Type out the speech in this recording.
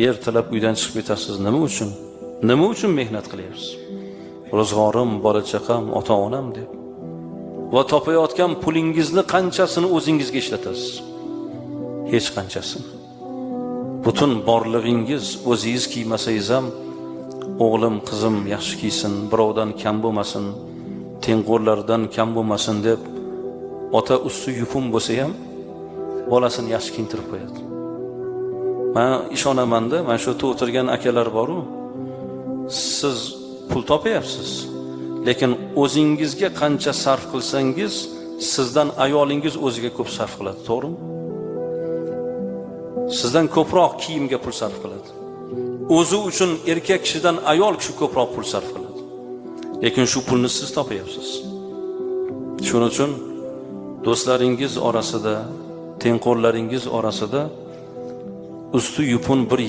ertalab uydan chiqib ketasiz. Nima uchun? Nima uchun mehnat qilyapsiz? Ro'zg'orim, bola-chaqam, ota-onam deb. Va topayotgan pulingizni qanchasini o'zingizga ishlatasiz? Hech qanchasini. Butun borlig'ingiz o'zingiz kiymasangiz ham o'g'lim, qizim yaxshi kiysin, birovdan kam bo'lmasin, tengqurlardan kam bo'lmasin deb ota usti yupun bo'lsa ham bolasini yaxshi kiyintirib qo'yadi. Men ishonaman-da, mana shu yerda o'tirgan akalar bor-ku, siz pul topayapsiz, lekin o'zingizga qancha sarf qilsangiz, sizdan ayolingiz o'ziga ko'p sarf qiladi, to'g'rimi? Sizdan ko'proq kiyimga pul sarf qiladi. O'zi uchun erkak kishidan ayol kishi ko'proq pul sarf qiladi. Lekin shu pulni siz topayapsiz. Shuning uchun do'stlaringiz orasida, tengqurlaringiz orasida usti yupun bir